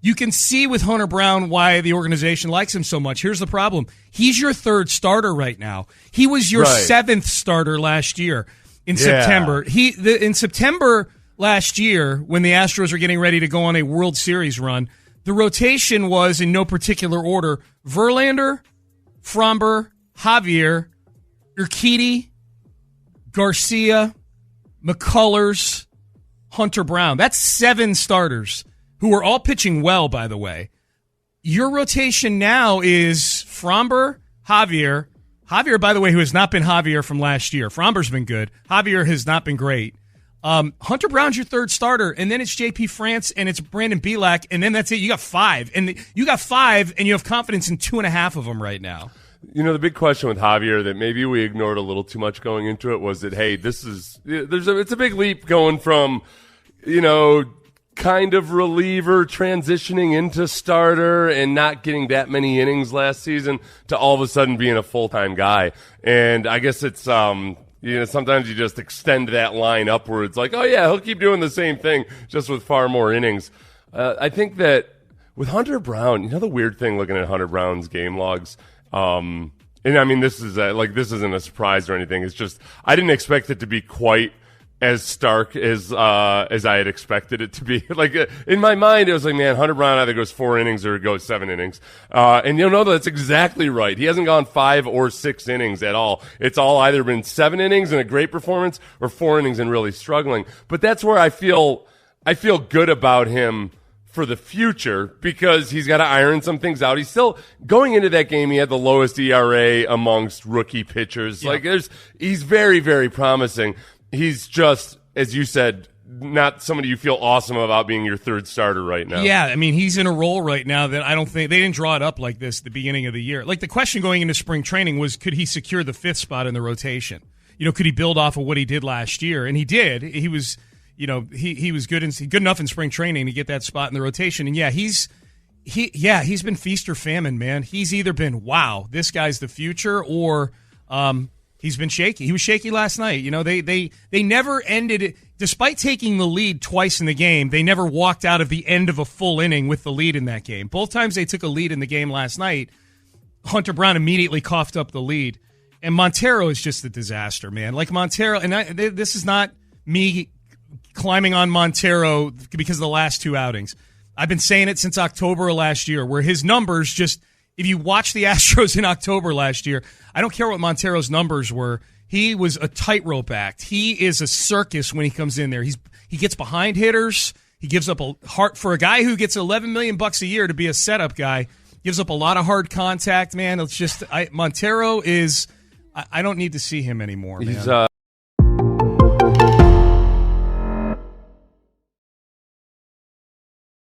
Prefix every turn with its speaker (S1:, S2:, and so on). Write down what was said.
S1: You can see with Hunter Brown why the organization likes him so much. Here's the problem. He's your third starter right now. He was your seventh starter last year in September. In September last year, when the Astros were getting ready to go on a World Series run, the rotation was in no particular order: Verlander, Fromber, Javier, Urquidy, Garcia, McCullers, Hunter Brown. That's 7 starters who are all pitching well, by the way. Your rotation now is Fromber, Javier. Javier, by the way, who has not been Javier from last year. Fromber's been good. Javier has not been great. Hunter Brown's your third starter, and then it's J.P. France, and it's Brandon Bielak, and then that's it. You got 5. And you got 5, and you have confidence in 2.5 of them right now.
S2: You know, the big question with Javier that maybe we ignored a little too much going into it was that, hey, it's a big leap going from, kind of reliever transitioning into starter and not getting that many innings last season to all of a sudden being a full-time guy. And I guess it's, sometimes you just extend that line upwards like, oh yeah, he'll keep doing the same thing just with far more innings. I think that with Hunter Brown, the weird thing looking at Hunter Brown's game logs, and I mean, this isn't a surprise or anything. It's just, I didn't expect it to be quite as stark as I had expected it to be. Like, in my mind, it was like, man, Hunter Brown either goes 4 innings or goes 7 innings. And that's exactly right. He hasn't gone 5 or 6 innings at all. It's all either been 7 innings and a great performance or 4 innings and really struggling. But that's where I feel good about him for the future, because he's got to iron some things out. He's still going into that game. He had the lowest ERA amongst rookie pitchers. Yeah. He's very, very promising. He's just, as you said, not somebody you feel awesome about being your third starter right now.
S1: Yeah, I mean, he's in a role right now that I don't think – they didn't draw it up like this at the beginning of the year. Like, the question going into spring training was, could he secure the 5th spot in the rotation? Could he build off of what he did last year? And he did. He was – he was good enough in spring training to get that spot in the rotation. And yeah, he's been feast or famine, man. He's either been, wow, this guy's the future, or he's been shaky. He was shaky last night. They never ended it. Despite taking the lead twice in the game, they never walked out of the end of a full inning with the lead in that game. Both times they took a lead in the game last night, Hunter Brown immediately coughed up the lead. And Montero is just a disaster, man. Like, Montero, and this is not me climbing on Montero because of the last 2 outings. I've been saying it since October of last year, where his numbers just, if you watch the Astros in October last year, I don't care what Montero's numbers were. He was a tightrope act. He is a circus when he comes in there. He gets behind hitters. He gives up a heart for a guy who gets $11 million a year to be a setup guy. Gives up a lot of hard contact, man. It's just Montero is. I don't need to see him anymore, man.